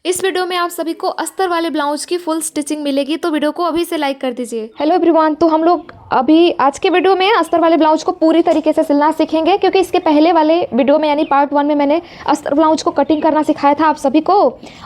इस वीडियो में आप सभी को अस्तर वाले ब्लाउज की फुल स्टिचिंग मिलेगी, तो वीडियो को अभी से लाइक कर दीजिए। हेलो एवरीवन, तो हम लोग अभी आज के वीडियो में अस्तर वाले ब्लाउज को पूरी तरीके से सिलना सीखेंगे, क्योंकि इसके पहले वाले वीडियो में यानी पार्ट 1 में मैंने अस्तर ब्लाउज को कटिंग करना सिखाया था आप सभी को,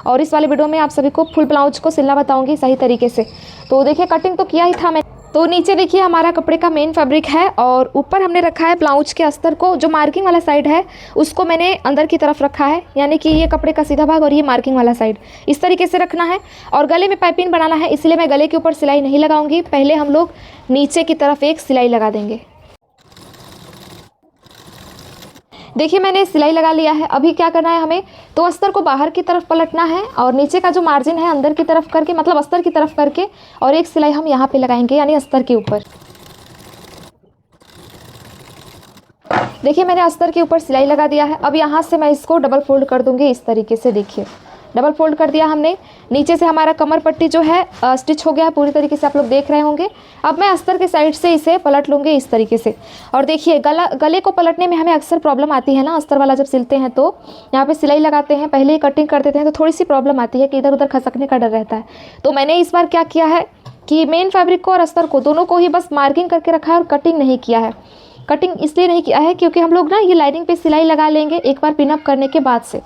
और इस वाले वीडियो में आप सभी को फुल ब्लाउज को सिलना बताऊँगी सही तरीके से। तो देखिए, कटिंग तो किया ही था मैं। तो नीचे देखिए हमारा कपड़े का मेन फैब्रिक है, और ऊपर हमने रखा है ब्लाउज के अस्तर को। जो मार्किंग वाला साइड है उसको मैंने अंदर की तरफ रखा है, यानी कि ये कपड़े का सीधा भाग और ये मार्किंग वाला साइड इस तरीके से रखना है। और गले में पाइपिंग बनाना है, इसलिए मैं गले के ऊपर सिलाई नहीं लगाऊंगी। पहले हम लोग नीचे की तरफ एक सिलाई लगा देंगे। देखिए मैंने सिलाई लगा लिया है। अभी क्या करना है हमें, तो अस्तर को बाहर की तरफ पलटना है और नीचे का जो मार्जिन है अंदर की तरफ करके, मतलब अस्तर की तरफ करके, और एक सिलाई हम यहाँ पे लगाएंगे यानी अस्तर के ऊपर। देखिए मैंने अस्तर के ऊपर सिलाई लगा दिया है। अब यहाँ से मैं इसको डबल फोल्ड कर दूंगी इस तरीके से। देखिए डबल फोल्ड कर दिया हमने। नीचे से हमारा कमर पट्टी जो है स्टिच हो गया है पूरी तरीके से, आप लोग देख रहे होंगे। अब मैं अस्तर के साइड से इसे पलट लूँगी इस तरीके से। और देखिए गले को पलटने में हमें अक्सर प्रॉब्लम आती है ना, अस्तर वाला जब सिलते हैं तो यहाँ पे सिलाई लगाते हैं, पहले ही कटिंग कर देते हैं, तो थोड़ी सी प्रॉब्लम आती है कि इधर उधर खसकने का डर रहता है। तो मैंने इस बार क्या किया है कि मेन फैब्रिक को और अस्तर को दोनों को ही बस मार्किंग करके रखा है और कटिंग नहीं किया है। कटिंग इसलिए नहीं किया है क्योंकि हम लोग ना ये लाइनिंग पे सिलाई लगा लेंगे एक बार पिनअप करने के बाद से।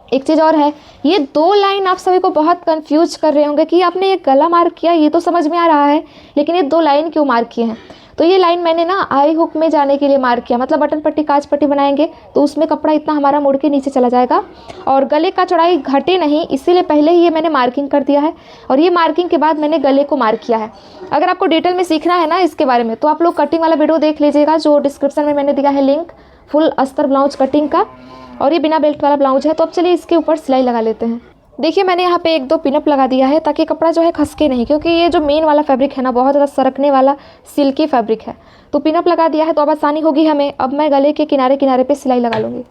एक चीज़ और है, ये दो लाइन आप सभी को बहुत कंफ्यूज कर रहे होंगे कि आपने ये गला मार्क किया, ये तो समझ में आ रहा है, लेकिन ये दो लाइन क्यों मार्क किए हैं। तो ये लाइन मैंने ना आई हुक में जाने के लिए मार्क किया, मतलब बटन पट्टी काज पट्टी बनाएंगे तो उसमें कपड़ा इतना हमारा मुड़ के नीचे चला जाएगा और गले का चौड़ाई घटे नहीं, इसीलिए पहले ही ये मैंने मार्किंग कर दिया है। और ये मार्किंग के बाद मैंने गले को मार्क किया है। अगर आपको डिटेल में सीखना है ना इसके बारे में, तो आप लोग कटिंग वाला वीडियो देख लीजिएगा, जो डिस्क्रिप्शन में मैंने दिया है लिंक, फुल अस्तर ब्लाउज कटिंग का। और ये बिना बेल्ट वाला ब्लाउज है। तो अब चलिए इसके ऊपर सिलाई लगा लेते हैं। देखिए मैंने यहाँ पे एक दो पिनअप लगा दिया है ताकि कपड़ा जो है खसके नहीं, क्योंकि ये जो मेन वाला फैब्रिक है ना बहुत ज़्यादा सरकने वाला सिल्की फैब्रिक है। तो पिनअप लगा दिया है तो अब आसानी होगी हमें। अब मैं गले के किनारे किनारे पे सिलाई लगा लूँगी।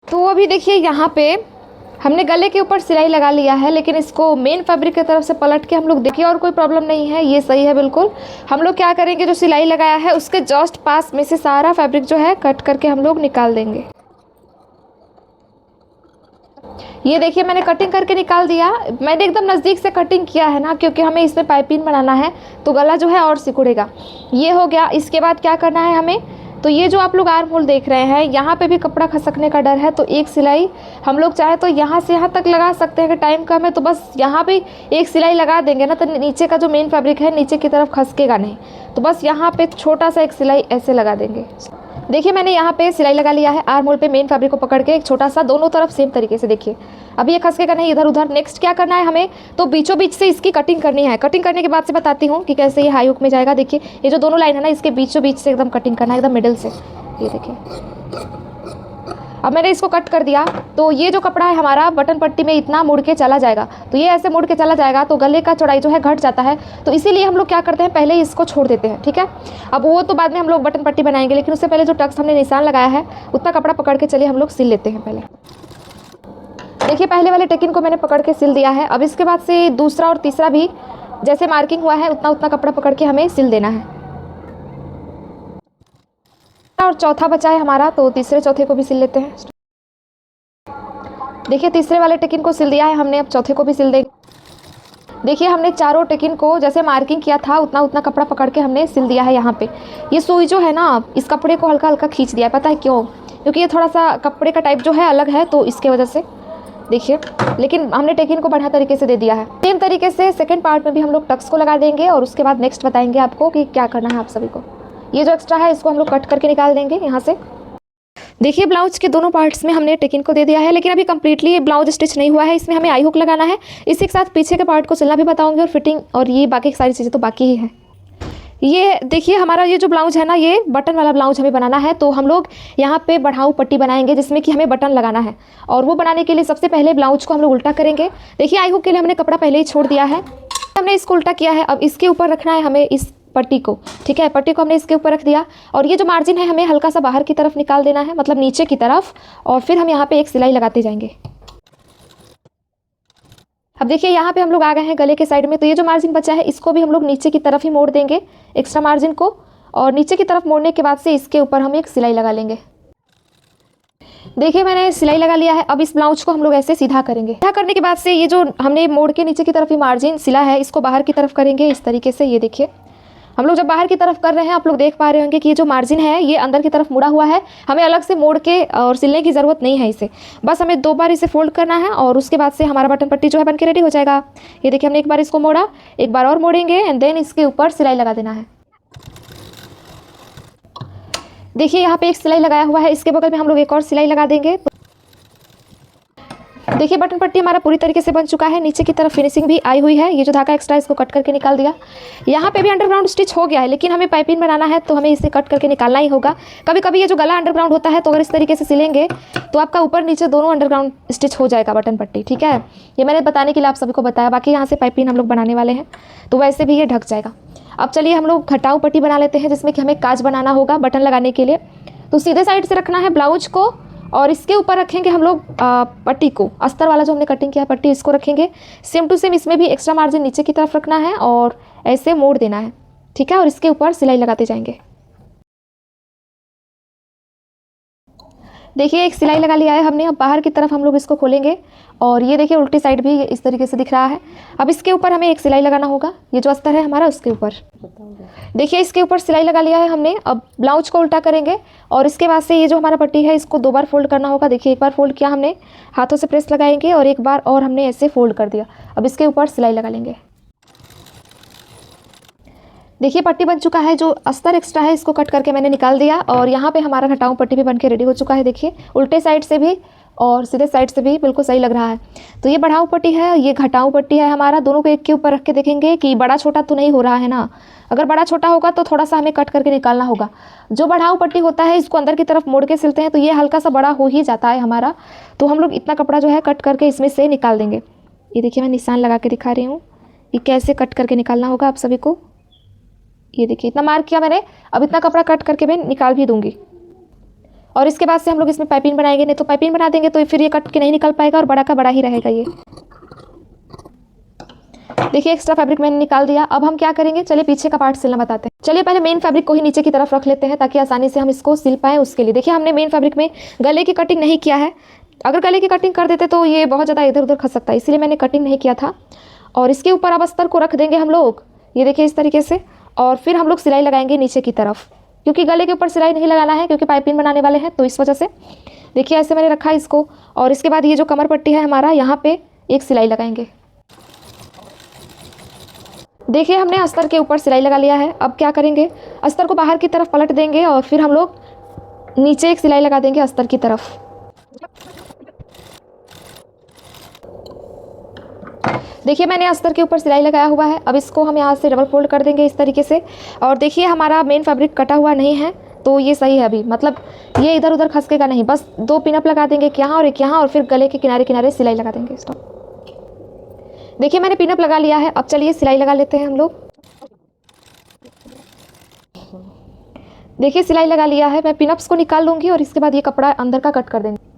तो अभी देखिए यहाँ पे हमने गले के ऊपर सिलाई लगा लिया है, लेकिन इसको मेन फैब्रिक की तरफ से पलट के हम लोग देखिए, और कोई प्रॉब्लम नहीं है, ये सही है बिल्कुल। हम लोग क्या करेंगे, जो सिलाई लगाया है उसके जस्ट पास में से सारा फैब्रिक जो है कट करके हम लोग निकाल देंगे। ये देखिए मैंने कटिंग करके निकाल दिया। मैंने एकदम नज़दीक से कटिंग किया है ना, क्योंकि हमें इसमें पाइपिंग बनाना है तो गला जो है और सिकुड़ेगा। ये हो गया। इसके बाद क्या करना है हमें, तो ये जो आप लोग आर्म होल देख रहे हैं, यहाँ पे भी कपड़ा खसकने का डर है, तो एक सिलाई हम लोग चाहे तो यहाँ से यहाँ तक लगा सकते हैं। कि टाइम कम है तो बस यहाँ पे एक सिलाई लगा देंगे ना, तो नीचे का जो मेन फैब्रिक है नीचे की तरफ खसकेगा नहीं। तो बस यहाँ पे छोटा सा एक सिलाई ऐसे लगा देंगे। देखिए मैंने यहाँ पे सिलाई लगा लिया है आर्म होल पे, मेन फैब्रिक को पकड़ के एक छोटा सा, दोनों तरफ सेम तरीके से। देखिए अभी ये खसकेगा नहीं इधर उधर। नेक्स्ट क्या करना है हमें, तो बीचों बीच से इसकी कटिंग करनी है। कटिंग करने के बाद से बताती हूँ कि कैसे ये हाई हुक में जाएगा। देखिए ये जो दोनों लाइन है ना, इसके बीचों बीच से एकदम कटिंग करना है, एकदम मिडिल से। ये देखिए अब मैंने इसको कट कर दिया। तो ये जो कपड़ा है हमारा बटन पट्टी में इतना मुड़ के चला जाएगा, तो ये ऐसे मुड़ के चला जाएगा तो गले का चौड़ाई जो है घट जाता है। तो इसीलिए हम लोग क्या करते हैं, पहले इसको छोड़ देते हैं, ठीक है। अब वो तो बाद में हम लोग बटन पट्टी बनाएंगे, लेकिन उससे पहले जो टक्स हमने निशान लगाया है उतना कपड़ा पकड़ के चलिए हम लोग सिल लेते हैं पहले। देखिए पहले वाले टेकिन को मैंने पकड़ के सिल दिया है। अब इसके बाद से दूसरा और तीसरा भी जैसे मार्किंग हुआ है उतना उतना कपड़ा पकड़ के हमें सिल देना है। और चौथा बचा है हमारा, तो तीसरे चौथे को भी सिल लेते हैं। देखिए तीसरे वाले टेकिन को सिल दिया है हमने, अब चौथे को भी सिल देंगे। देखिए हमने चारों टेकिन को जैसे मार्किंग किया था उतना उतना कपड़ा पकड़ के हमने सिल दिया है। यहाँ पे ये सुई जो है ना, इस कपड़े को हल्का हल्का खींच दिया है। पता है क्यों, क्योंकि ये थोड़ा सा कपड़े का टाइप जो है अलग है, तो इसके वजह से। देखिए लेकिन हमने टेकिन को बढ़िया तरीके से दे दिया है। सेम तरीके से सेकंड पार्ट में भी हम लोग टक्स को लगा देंगे, और उसके बाद नेक्स्ट बताएंगे आपको कि क्या करना है आप सभी को। ये जो एक्स्ट्रा है इसको हम लोग कट करके निकाल देंगे यहाँ से। देखिए ब्लाउज के दोनों पार्ट्स में हमने टेकिन को दे दिया है, लेकिन अभी कंप्लीटली ब्लाउज स्टिच नहीं हुआ है, इसमें हमें आई हुक लगाना है। इसी के साथ पीछे के पार्ट को सिलना भी बताऊंगी, और फिटिंग और ये बाकी सारी चीज़ें तो बाकी ही है। ये देखिए हमारा ये जो ब्लाउज है ना, ये बटन वाला ब्लाउज हमें बनाना है। तो हम लोग यहाँ पे बढ़ाऊ पट्टी बनाएंगे जिसमें कि हमें बटन लगाना है, और वो बनाने के लिए सबसे पहले ब्लाउज को हम लोग उल्टा करेंगे। देखिए आई हुक के लिए हमने कपड़ा पहले ही छोड़ दिया है, हमने इसको उल्टा किया है। अब इसके ऊपर रखना है हमें इस पट्टी को, ठीक है। पट्टी को हमने इसके ऊपर रख दिया, और ये जो मार्जिन है हमें हल्का सा बाहर की तरफ निकाल देना है, मतलब नीचे की तरफ, और फिर हम यहाँ पे एक सिलाई लगाते जाएंगे। अब देखिए यहाँ पे हम लोग आ गए हैं गले के साइड में, तो ये जो मार्जिन बचा है इसको भी हम लोग नीचे की तरफ ही मोड़ देंगे, एक्स्ट्रा मार्जिन को। और नीचे की तरफ मोड़ने के बाद से इसके ऊपर हम एक सिलाई लगा लेंगे। देखिए मैंने सिलाई लगा लिया है। अब इस ब्लाउज को हम लोग ऐसे सीधा करेंगे। सीधा करने के बाद से ये जो हमने मोड़ के नीचे की तरफ ही मार्जिन सिला है, इसको बाहर की तरफ करेंगे इस तरीके से। ये देखिए हम लोग जब बाहर की तरफ कर रहे हैं, आप लोग देख पा रहे होंगे कि ये जो मार्जिन है ये अंदर की तरफ मुड़ा हुआ है। हमें अलग से मोड़ के और सिलने की ज़रूरत नहीं है इसे, बस हमें 2 बार इसे फोल्ड करना है और उसके बाद से हमारा बटन पट्टी जो है बन के रेडी हो जाएगा। ये देखिए हमने एक बार इसको मोड़ा, एक बार और मोड़ेंगे एंड देन इसके ऊपर सिलाई लगा देना है। देखिए यहाँ पे एक सिलाई लगाया हुआ है, इसके बगल में हम लोग एक और सिलाई लगा देंगे। देखिए बटन पट्टी हमारा पूरी तरीके से बन चुका है, नीचे की तरफ फिनिशिंग भी आई हुई है। ये जो धागा एक्स्ट्रा इसको कट करके निकाल दिया। यहाँ पे भी अंडरग्राउंड स्टिच हो गया है, लेकिन हमें पाइपिंग बनाना है तो हमें इसे कट करके निकालना ही होगा। कभी कभी ये जो गला अंडरग्राउंड होता है तो अगर इस तरीके से सिलेंगे तो आपका ऊपर नीचे दोनों अंडरग्राउंड स्टिच हो जाएगा बटन पट्टी, ठीक है। ये मैंने बताने के लिए आप सभी को बताया। बाकी यहाँ से पाइपिंग हम लोग बनाने वाले हैं तो वैसे भी ये ढक जाएगा। अब चलिए हम लोग घटाऊ पट्टी बना लेते हैं, जिसमें कि हमें काज बनाना होगा बटन लगाने के लिए। तो सीधे साइड से रखना है ब्लाउज को और इसके ऊपर रखेंगे हम लोग पट्टी को, अस्तर वाला जो हमने कटिंग किया पट्टी इसको रखेंगे। सेम टू सेम इसमें भी एक्स्ट्रा मार्जिन नीचे की तरफ रखना है और ऐसे मोड़ देना है, ठीक है। और इसके ऊपर सिलाई लगाते जाएंगे। देखिए एक सिलाई लगा लिया है हमने। अब बाहर की तरफ हम लोग इसको खोलेंगे और ये देखिए उल्टी साइड भी इस तरीके से दिख रहा है। अब इसके ऊपर हमें एक सिलाई लगाना होगा, ये जो अस्तर है हमारा उसके ऊपर। देखिए इसके ऊपर सिलाई लगा लिया है हमने। अब ब्लाउज को उल्टा करेंगे और इसके बाद से ये जो हमारा पट्टी है इसको 2 बार फोल्ड करना होगा। देखिए एक बार फोल्ड किया हमने, हाथों से प्रेस लगाएंगे और एक बार और हमने ऐसे फोल्ड कर दिया। अब इसके ऊपर सिलाई लगा लेंगे। देखिए पट्टी बन चुका है, जो अस्तर एक्स्ट्रा है इसको कट करके मैंने निकाल दिया और यहाँ पे हमारा घटाऊ पट्टी भी बन के रेडी हो चुका है। देखिए उल्टे साइड से भी और सीधे साइड से भी बिल्कुल सही लग रहा है। तो ये बढ़ाऊ पट्टी है, ये घटाऊ पट्टी है हमारा। दोनों को एक के ऊपर रख के देखेंगे कि बड़ा छोटा तो नहीं हो रहा है ना। अगर बड़ा छोटा होगा तो थोड़ा सा हमें कट करके निकालना होगा। जो बढ़ाऊ पट्टी होता है इसको अंदर की तरफ मोड़ के सिलते हैं तो ये हल्का सा बड़ा हो ही जाता है हमारा। तो हम लोग इतना कपड़ा जो है कट करके इसमें से निकाल देंगे। ये देखिए मैं निशान लगा के दिखा रही हूँ कि कैसे कट करके निकालना होगा आप सभी को। ये देखिए इतना मार्क किया मैंने, अब इतना कपड़ा कट करके मैं निकाल भी दूंगी। और इसके बाद से हम लोग इसमें पाइपिंग बनाएंगे, नहीं तो पाइपिंग बना देंगे तो फिर ये कट के नहीं निकल पाएगा और बड़ा का बड़ा ही रहेगा। ये देखिए एक्स्ट्रा फैब्रिक मैंने निकाल दिया। अब हम क्या करेंगे, चलिए पीछे का पार्ट सिलना बताते हैं। चलिए पहले मेन फैब्रिक को ही नीचे की तरफ रख लेते हैं ताकि आसानी से हम इसको सिल पाएँ। उसके लिए देखिए हमने मेन फैब्रिक में गले की कटिंग नहीं किया है। अगर गले की कटिंग कर देते तो ये बहुत ज़्यादा इधर उधर खस सकता है, इसलिए मैंने कटिंग नहीं किया था। और इसके ऊपर अब अस्तर को रख देंगे हम लोग, ये देखिए इस तरीके से। और फिर हम लोग सिलाई लगाएंगे नीचे की तरफ, क्योंकि गले के ऊपर सिलाई नहीं लगाना है क्योंकि पाइपिंग बनाने वाले हैं, तो इस वजह से देखिए ऐसे मैंने रखा है इसको। और इसके बाद ये जो कमर पट्टी है हमारा, यहाँ पे एक सिलाई लगाएंगे। देखिए हमने अस्तर के ऊपर सिलाई लगा लिया है। अब क्या करेंगे, अस्तर को बाहर की तरफ पलट देंगे और फिर हम लोग नीचे एक सिलाई लगा देंगे अस्तर की तरफ। देखिए मैंने अस्तर के ऊपर सिलाई लगाया हुआ है। अब इसको हम यहाँ से डबल फोल्ड कर देंगे इस तरीके से। और देखिए हमारा मेन फैब्रिक कटा हुआ नहीं है तो ये सही है अभी, मतलब ये इधर उधर खसकेगा नहीं। बस 2 पिनअप लगा देंगे, एक यहाँ और एक यहाँ, और फिर गले के किनारे किनारे सिलाई लगा देंगे। स्टॉप। देखिए मैंने पिनअप लगा लिया है। अब चलिए सिलाई लगा लेते हैं हम लोग। देखिए सिलाई लगा लिया है, मैं पिनअप्स को निकाल लूँगी और इसके बाद ये कपड़ा अंदर का कट कर देंगे।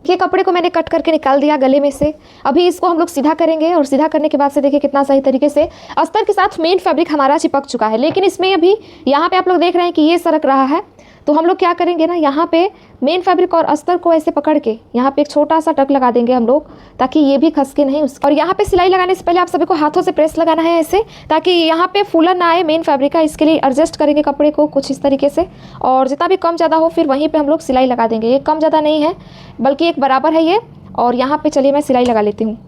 ये कपड़े को मैंने कट करके निकाल दिया गले में से। अभी इसको हम लोग सीधा करेंगे और सीधा करने के बाद से देखिए कितना सही तरीके से अस्तर के साथ मेन फैब्रिक हमारा चिपक चुका है। लेकिन इसमें अभी यहाँ पे आप लोग देख रहे हैं कि ये सरक रहा है, तो हम लोग क्या करेंगे ना, यहाँ पे मेन फैब्रिक और अस्तर को ऐसे पकड़ के यहाँ पे एक छोटा सा टक लगा देंगे हम लोग, ताकि ये भी खसके नहीं उसका। और यहाँ पे सिलाई लगाने से पहले आप सभी को हाथों से प्रेस लगाना है ऐसे, ताकि यहाँ पे फूलन ना आए मेन फैब्रिक का। इसके लिए एडजस्ट करेंगे कपड़े को कुछ इस तरीके से, और जितना भी कम ज़्यादा हो फिर वहीं पर हम लोग सिलाई लगा देंगे। ये कम ज़्यादा नहीं है बल्कि एक बराबर है ये। और यहाँ पे चलिए मैं सिलाई लगा लेती हूँ।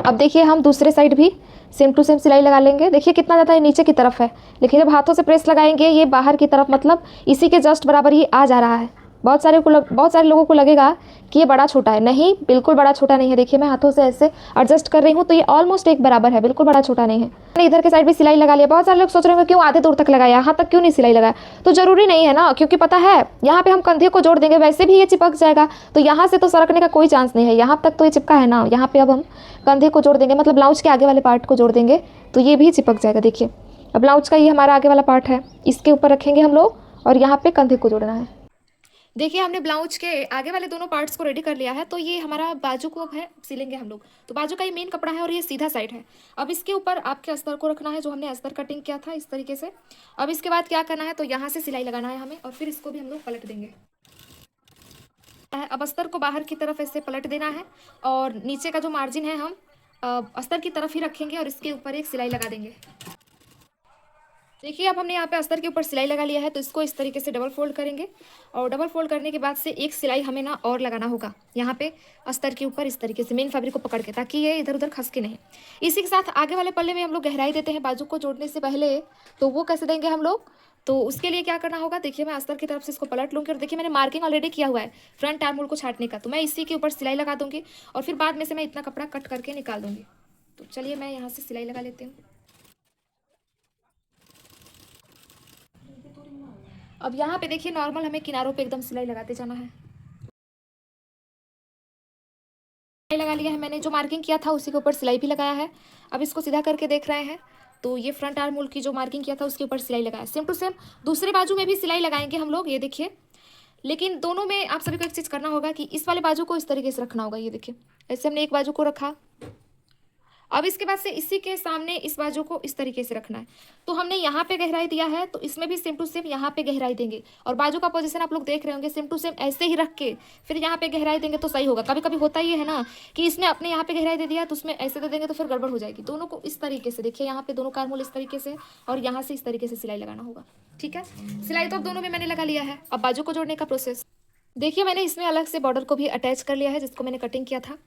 अब देखिए हम दूसरे साइड भी सेम टू सेम सिलाई लगा लेंगे। देखिए कितना ज़्यादा ये नीचे की तरफ है, लेकिन जब हाथों से प्रेस लगाएंगे ये बाहर की तरफ, मतलब इसी के जस्ट बराबर ये आ जा रहा है। बहुत सारे लोगों को लगेगा कि ये बड़ा छोटा है, नहीं बिल्कुल बड़ा छोटा नहीं है। देखिए मैं हाथों से ऐसे एडजस्ट कर रही हूँ तो ये ऑलमोस्ट एक बराबर है, बिल्कुल बड़ा छोटा नहीं है। मैंने इधर के साइड भी सिलाई लगा लिया। बहुत सारे लोग सोच रहे होंगे क्यों आधे दूर तक लगाया, यहाँ तक क्यों नहीं सिलाई लगाया। तो जरूरी नहीं है ना, क्योंकि पता है यहाँ पे हम कंधे को जोड़ देंगे, वैसे भी ये चिपक जाएगा, तो यहाँ से तो सरकने का कोई चांस नहीं है। यहाँ तक तो ये चिपका है ना, यहाँ पे अब हम कंधे को जोड़ देंगे, मतलब ब्लाउज के आगे वाले पार्ट को जोड़ देंगे तो ये भी चिपक जाएगा। देखिए अब ब्लाउज का ये हमारा आगे वाला पार्ट है, इसके ऊपर रखेंगे हम लोग और यहाँ पे कंधे को जोड़ना है। देखिए हमने ब्लाउज के आगे वाले दोनों पार्ट्स को रेडी कर लिया है, तो ये हमारा बाजू को अब है सिलेंगे हम लोग। तो बाजू का ये मेन कपड़ा है और ये सीधा साइड है। अब इसके ऊपर आपके अस्तर को रखना है, जो हमने अस्तर कटिंग किया था इस तरीके से। अब इसके बाद क्या करना है, तो यहाँ से सिलाई लगाना है हमें, और फिर इसको भी हम लोग पलट देंगे। अब अस्तर को बाहर की तरफ ऐसे पलट देना है, और नीचे का जो मार्जिन है हम अस्तर की तरफ ही रखेंगे, और इसके ऊपर एक सिलाई लगा देंगे। देखिए अब हमने यहाँ पे अस्तर के ऊपर सिलाई लगा लिया है, तो इसको इस तरीके से डबल फोल्ड करेंगे, और डबल फोल्ड करने के बाद से एक सिलाई हमें ना और लगाना होगा यहाँ पे अस्तर के ऊपर इस तरीके से मेन फैब्रिक को पकड़ के, ताकि ये इधर उधर खसके नहीं। इसी के साथ आगे वाले पल्ले में हम लोग गहराई देते हैं बाजू को जोड़ने से पहले, तो वो कैसे देंगे हम लोग, तो उसके लिए क्या करना होगा, देखिए मैं अस्तर की तरफ से इसको पलट लूँगी, और देखिए मैंने मार्किंग ऑलरेडी किया हुआ है फ्रंट आर्म होल को छाटने का, तो मैं इसी के ऊपर सिलाई लगा दूंगी, और फिर बाद में से मैं इतना कपड़ा कट करके निकाल दूंगी। तो चलिए मैं यहाँ से सिलाई लगा लेती हूँ। अब यहाँ पे देखिए नॉर्मल हमें किनारों पे एकदम सिलाई लगाते जाना है। सिलाई लगा लिया है मैंने, जो मार्किंग किया था उसी के ऊपर सिलाई भी लगाया है। अब इसको सीधा करके देख रहे हैं, तो ये फ्रंट आर्म होल की जो मार्किंग किया था उसके ऊपर सिलाई लगाया, सेम टू सेम दूसरे बाजू में भी सिलाई लगाएंगे हम लोग, ये देखिए। लेकिन दोनों में आप सभी को एक चीज़ करना होगा कि इस वाले बाजू को इस तरीके से रखना होगा, ये देखिए ऐसे हमने एक बाजू को रखा। अब इसके बाद से इसी के सामने इस बाजू को इस तरीके से रखना है। तो हमने यहाँ पे गहराई दिया है, तो इसमें भी सेम टू सेम यहाँ पे गहराई देंगे, और बाजू का पोजीशन आप लोग देख रहे होंगे, सेम टू सेम ऐसे ही रख के फिर यहाँ पे गहराई देंगे तो सही होगा। कभी कभी होता ही है ना कि इसने अपने यहाँ पे गहराई दे दिया, तो उसमें ऐसे दे देंगे तो फिर गड़बड़ हो जाएगी। दोनों को इस तरीके से देखिए, यहाँ पे दोनों कारमोल इस तरीके से, और यहाँ से इस तरीके से सिलाई लगाना होगा, ठीक है। सिलाई तो अब दोनों में मैंने लगा लिया है। अब बाजू को जोड़ने का प्रोसेस देखिए, मैंने इसमें अलग से बॉर्डर को भी अटैच कर लिया है, जिसको मैंने कटिंग किया था।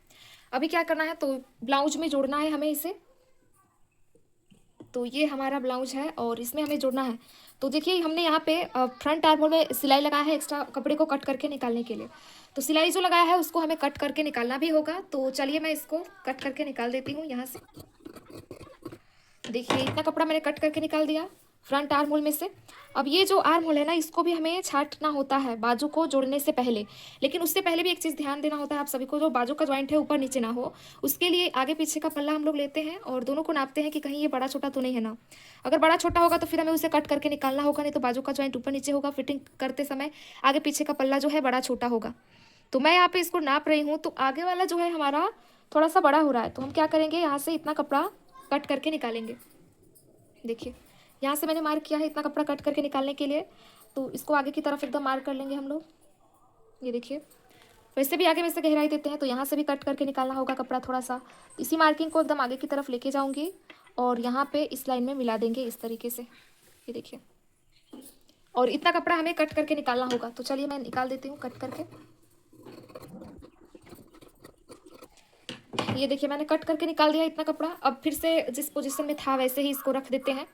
अभी क्या करना है, तो ब्लाउज में जोड़ना है हमें इसे। तो ये हमारा ब्लाउज है और इसमें हमें जोड़ना है। तो देखिए हमने यहाँ पे फ्रंट आर्म होल में सिलाई लगाया है एक्स्ट्रा कपड़े को कट करके निकालने के लिए। तो सिलाई जो लगाया है उसको हमें कट करके निकालना भी होगा। तो चलिए मैं इसको कट करके निकाल देती हूँ यहाँ से। देखिए इतना कपड़ा मैंने कट करके निकाल दिया फ्रंट आर्म होल में से। अब ये जो आर्म होल है ना, इसको भी हमें छाटना होता है बाजू को जोड़ने से पहले। लेकिन उससे पहले भी एक चीज़ ध्यान देना होता है आप सभी को, जो बाजू का ज्वाइंट है ऊपर नीचे ना हो। उसके लिए आगे पीछे का पल्ला हम लोग लेते हैं और दोनों को नापते हैं कि कहीं ये बड़ा छोटा तो नहीं है ना। अगर बड़ा छोटा होगा तो फिर हमें उसे कट करके निकालना होगा, नहीं तो बाजू का ज्वाइंट ऊपर नीचे होगा। फिटिंग करते समय आगे पीछे का पल्ला जो है बड़ा छोटा होगा। तो मैं यहाँ पे इसको नाप रही हूँ, तो आगे वाला जो है हमारा थोड़ा सा बड़ा हो रहा है। तो हम क्या करेंगे, यहाँ से इतना कपड़ा कट करके निकालेंगे। देखिए यहाँ से मैंने मार्क किया है इतना कपड़ा कट करके निकालने के लिए। तो इसको आगे की तरफ एकदम मार्क कर लेंगे हम लोग। ये देखिए वैसे भी आगे में से गहराई देते हैं, तो यहाँ से भी कट करके निकालना होगा कपड़ा थोड़ा सा। इसी मार्किंग को एकदम आगे की तरफ लेके जाऊँगी और यहाँ पे इस लाइन में मिला देंगे इस तरीके से। ये देखिए, और इतना कपड़ा हमें कट करके निकालना होगा। तो चलिए मैं निकाल देती हूँ कट करके। ये देखिए मैंने कट करके निकाल दिया इतना कपड़ा। अब फिर से जिस पोजीशन में था वैसे ही इसको रख देते हैं।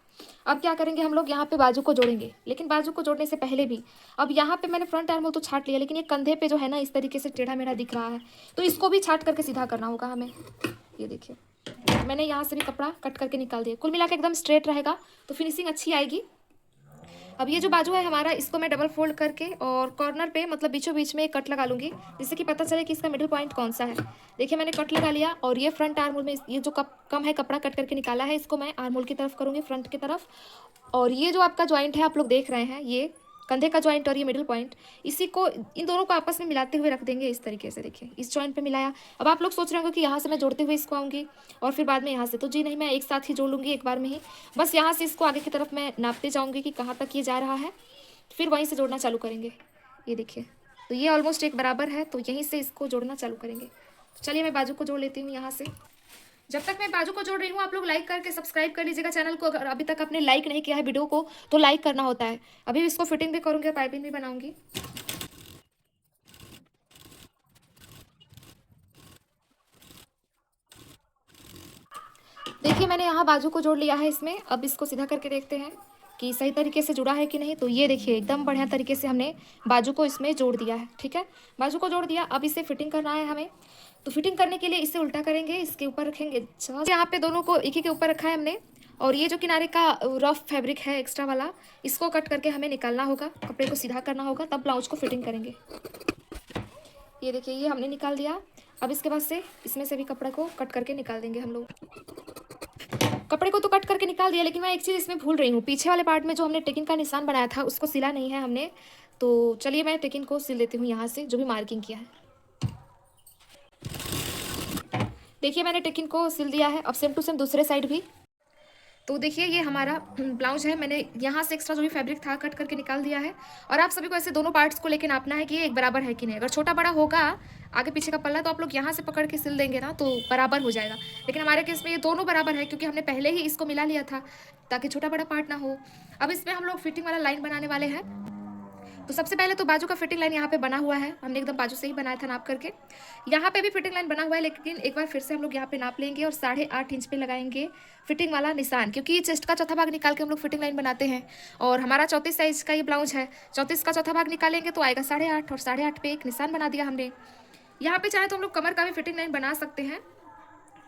अब क्या करेंगे हम लोग, यहाँ पे बाजू को जोड़ेंगे। लेकिन बाजू को जोड़ने से पहले भी अब यहाँ पे मैंने फ्रंट आर्म होल तो छाट लिया, लेकिन ये कंधे पे जो है ना इस तरीके से टेढ़ा मेढ़ा दिख रहा है, तो इसको भी छाट करके सीधा करना होगा हमें। ये देखिए मैंने यहाँ से भी कपड़ा कट करके निकाल दिया। कुल मिला के एकदम स्ट्रेट रहेगा तो फिनिशिंग अच्छी आएगी। अब ये जो बाजू है हमारा, इसको मैं डबल फोल्ड करके और कॉर्नर पे मतलब बीचों बीच में एक कट लगा लूँगी, जिससे कि पता चले कि इसका मिडिल पॉइंट कौन सा है। देखिए मैंने कट लगा लिया, और ये फ्रंट आर्म होल में ये जो कम है कपड़ा कट करके निकाला है, इसको मैं आर्म होल की तरफ करूँगी, फ्रंट की तरफ। और ये जो आपका ज्वाइंट है आप लोग देख रहे हैं, ये कंधे का ज्वाइंट और ये मिडिल पॉइंट, इसी को इन दोनों को आपस में मिलाते हुए रख देंगे इस तरीके से। देखिए इस ज्वाइंट पे मिलाया। अब आप लोग सोच रहे होंगे कि यहाँ से मैं जोड़ते हुए इसको आऊँगी और फिर बाद में यहाँ से, तो जी नहीं, मैं एक साथ ही जोड़ लूँगी एक बार में ही। बस यहाँ से इसको आगे की तरफ मैं नापते जाऊँगी कि कहाँ तक ये जा रहा है, फिर वहीं से जोड़ना चालू करेंगे। ये देखिए तो ये ऑलमोस्ट एक बराबर है, तो यहीं से इसको जोड़ना चालू करेंगे। तो चलिए मैं बाजू को जोड़ लेती हूँ यहाँ से। जब तक मैं बाजू को जोड़ रही हूँ आप लोग लाइक करके सब्सक्राइब कर लीजिएगा चैनल को। अगर अभी तक आपने लाइक नहीं किया है वीडियो को तो लाइक करना होता है। अभी इसको फिटिंग भी करूँगी और पाइपिंग भी बनाऊँगी। देखिए मैंने यहाँ बाजू को जोड़ लिया है इसमें। अब इसको सीधा करके देखते हैं कि सही तरीके से जुड़ा है कि नहीं। तो ये देखिए एकदम बढ़िया तरीके से हमने बाजू को इसमें जोड़ दिया है, ठीक है। बाजू को जोड़ दिया, अब इसे फिटिंग करना है हमें। तो फिटिंग करने के लिए इसे उल्टा करेंगे, इसके ऊपर रखेंगे। यहाँ पे दोनों को एक ही के ऊपर रखा है हमने, और ये जो किनारे का रफ फैब्रिक है एक्स्ट्रा वाला, इसको कट करके हमें निकालना होगा, कपड़े को सीधा करना होगा, तब ब्लाउज को फिटिंग करेंगे। ये देखिए ये हमने निकाल दिया। अब इसके बाद से इसमें से भी कपड़े को कट करके निकाल देंगे हम लोग। कपड़े को तो कट करके निकाल दिया, लेकिन मैं एक चीज़ इसमें भूल रही हूँ, पीछे वाले पार्ट में जो हमने टेकिंग का निशान बनाया था उसको सिला नहीं है हमने। तो चलिए मैं टेकिन को सिल देती हूँ यहाँ से, जो भी मार्किंग किया है। देखिए मैंने टेकिन को सिल दिया है। अब सेम टू सेम दूसरे साइड भी। तो देखिए ये हमारा ब्लाउज है, मैंने यहाँ से एक्स्ट्रा जो भी फैब्रिक था कट करके निकाल दिया है। और आप सभी को ऐसे दोनों पार्ट्स को लेकर नापना है कि ये एक बराबर है कि नहीं। अगर छोटा बड़ा होगा आगे पीछे का पल्ला तो आप लोग यहाँ से पकड़ के सिल देंगे ना, तो बराबर हो जाएगा। लेकिन हमारे केस में ये दोनों बराबर है, क्योंकि हमने पहले ही इसको मिला लिया था ताकि छोटा बड़ा पार्ट ना हो। अब इसमें हम लोग फिटिंग वाला लाइन बनाने वाले हैं। तो सबसे पहले तो बाजू का फिटिंग लाइन यहाँ पे बना हुआ है, हमने एकदम बाजू से ही बनाया था नाप करके। यहाँ पे भी फिटिंग लाइन बना हुआ है, लेकिन एक बार फिर से हम लोग यहाँ पे नाप लेंगे और 8.5 इंच पे लगाएंगे फिटिंग वाला निशान, क्योंकि चेस्ट का चौथा भाग निकाल के हम लोग फिटिंग लाइन बनाते हैं। और हमारा 34 साइज का ये ब्लाउज है, 34 का चौथा भाग निकालेंगे तो आएगा 8.5, और 8.5 पे एक निशान बना दिया हमने। यहाँ पे चाहे तो हम लोग कमर का भी फिटिंग लाइन बना सकते हैं।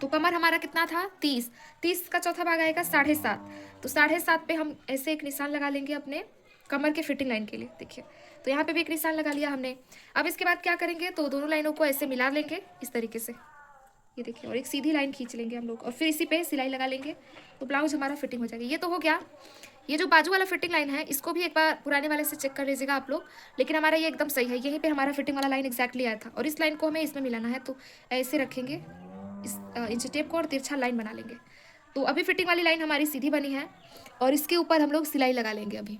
तो कमर हमारा कितना था 30 का चौथा भाग आएगा 7.5, तो 7.5 पे हम ऐसे एक निशान लगा लेंगे अपने कमर के फिटिंग लाइन के लिए। देखिए तो यहाँ पे भी एक निशान लगा लिया हमने। अब इसके बाद क्या करेंगे, तो दोनों लाइनों को ऐसे मिला लेंगे इस तरीके से, ये देखिए, और एक सीधी लाइन खींच लेंगे हम लोग, और फिर इसी पे सिलाई लगा लेंगे तो ब्लाउज हमारा फिटिंग हो जाएगा। ये तो हो गया। ये जो बाजू वाला फिटिंग लाइन है इसको भी एक बार पुराने वाले से चेक कर लीजिएगा आप लोग, लेकिन हमारा ये एकदम सही है। यहीं पे हमारा फिटिंग वाला लाइन एक्जैक्टली आया था, और इस लाइन को हमें इसमें मिलाना है। तो ऐसे रखेंगे इस इंच टेप को और तिरछा लाइन बना लेंगे। तो अभी फिटिंग वाली लाइन हमारी सीधी बनी है, और इसके ऊपर हम लोग सिलाई लगा लेंगे। अभी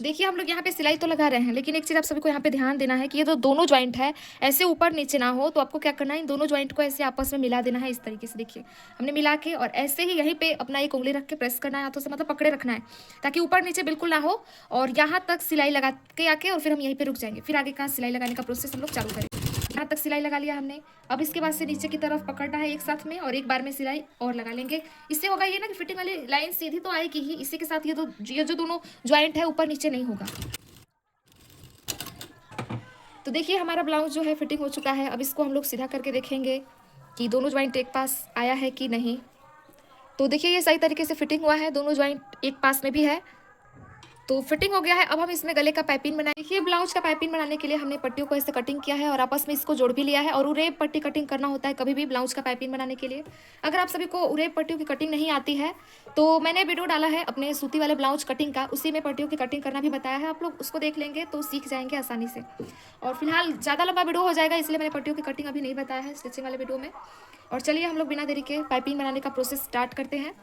देखिए हम लोग यहाँ पे सिलाई तो लगा रहे हैं, लेकिन एक चीज़ आप सभी को यहाँ पे ध्यान देना है कि ये जो दोनों ज्वाइंट है ऐसे ऊपर नीचे ना हो। तो आपको क्या करना है, इन दोनों ज्वाइंट को ऐसे आपस में मिला देना है इस तरीके से। देखिए हमने मिला के, और ऐसे ही यहीं पे अपना एक उंगली रख के प्रेस करना है हाथों से, मतलब पकड़े रखना है, ताकि ऊपर नीचे बिल्कुल ना हो। और यहाँ तक सिलाई लगा के आके और फिर हम यहीं पर रुक जाएंगे। फिर आगे का सिलाई लगाने का प्रोसेस हम लोग चालू करेंगे। यहाँ तक सिलाई लगा लिया हमने। अब इसके बाद से नीचे की तरफ पकड़ना है एक साथ में, और एक बार में सिलाई और लगा लेंगे। इससे होगा ये ना कि फिटिंग वाली लाइन सीधी तो आएगी ही, इसी के साथ ये जो दोनों ज्वाइंट है ऊपर नीचे नहीं होगा। तो देखिए हमारा ब्लाउज जो है फिटिंग हो चुका है। अब इसको हम लोग सीधा करके देखेंगे कि दोनों ज्वाइंट एक पास आया है कि नहीं। तो देखिए ये सही तरीके से फिटिंग हुआ है, दोनों ज्वाइंट एक पास में भी है, तो फिटिंग हो गया है। अब हम इसमें गले का पाइपिंग बनाए। देखिए ब्लाउज का पाइपिंग बनाने के लिए हमने पट्टियों को ऐसे कटिंग किया है और आपस में इसको जोड़ भी लिया है। और उरेब पट्टी कटिंग करना होता है कभी भी ब्लाउज का पाइपिंग बनाने के लिए। अगर आप सभी को उरेब पट्टियों की कटिंग नहीं आती है तो मैंने वीडियो डाला है अपने सूती वाले ब्लाउज कटिंग का, उसी में पट्टियों की कटिंग करना भी बताया है। आप लोग उसको देख लेंगे तो सीख जाएंगे आसानी से। और फिलहाल ज़्यादा लंबा वीडियो हो जाएगा, इसलिए मैंने पट्टियों की कटिंग अभी नहीं बताया है स्टिचिंग वाले वीडियो में। और चलिए हम लोग बिना देरी के पाइपिंग बनाने का प्रोसेस स्टार्ट करते हैं।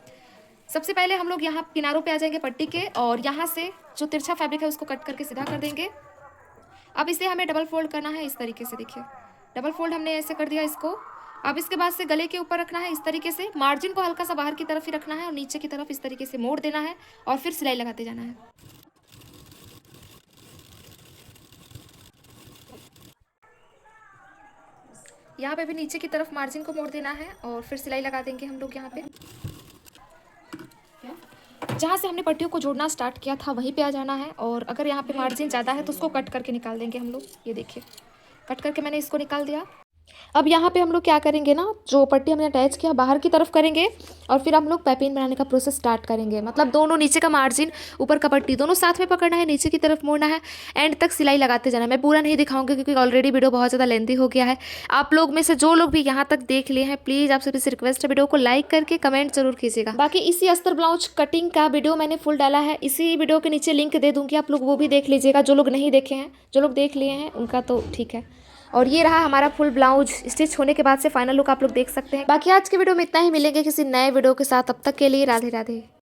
सबसे पहले हम लोग यहाँ किनारों पे आ जाएंगे पट्टी के, और यहाँ से जो तिरछा फैब्रिक है उसको कट करके सीधा कर देंगे। अब इसे हमें डबल फोल्ड करना है इस तरीके से। देखिए डबल फोल्ड हमने ऐसे कर दिया इसको। अब इसके बाद से गले के ऊपर रखना है इस तरीके से, मार्जिन को हल्का सा बाहर की तरफ ही रखना है और नीचे की तरफ इस तरीके से मोड़ देना है, और फिर सिलाई लगाते जाना है। यहाँ पे भी नीचे की तरफ मार्जिन को मोड़ देना है और फिर सिलाई लगा देंगे हम लोग। यहाँ पे जहाँ से हमने पट्टियों को जोड़ना स्टार्ट किया था वहीं पे आ जाना है, और अगर यहाँ पे मार्जिन ज़्यादा है तो उसको कट करके निकाल देंगे हम लोग। ये देखिए कट करके मैंने इसको निकाल दिया। अब यहाँ पे हम लोग क्या करेंगे ना, जो पट्टी हमने अटैच किया बाहर की तरफ करेंगे, और फिर हम लोग पाइपिंग बनाने का प्रोसेस स्टार्ट करेंगे। मतलब दोनों नीचे का मार्जिन ऊपर का पट्टी दोनों साथ में पकड़ना है, नीचे की तरफ मोड़ना है, एंड तक सिलाई लगाते जाना है। मैं पूरा नहीं दिखाऊंगी क्योंकि ऑलरेडी वीडियो बहुत ज़्यादा लेंथी हो गया है। आप लोग में से जो लोग भी यहाँ तक देख लिए हैं प्लीज़ आप सभी से रिक्वेस्ट है वीडियो को लाइक करके कमेंट जरूर कीजिएगा। बाकी इसी अस्तर ब्लाउज कटिंग का वीडियो मैंने फुल डाला है, इसी वीडियो के नीचे लिंक दे दूँगी, आप लोग वो भी देख लीजिएगा। जो लोग नहीं देखे हैं, जो लोग देख लिए हैं उनका तो ठीक है। और ये रहा हमारा फुल ब्लाउज स्टिच होने के बाद से फाइनल लुक आप लोग देख सकते हैं। बाकी आज के वीडियो में इतना ही, मिलेंगे किसी नए वीडियो के साथ, तब तक के लिए राधे राधे।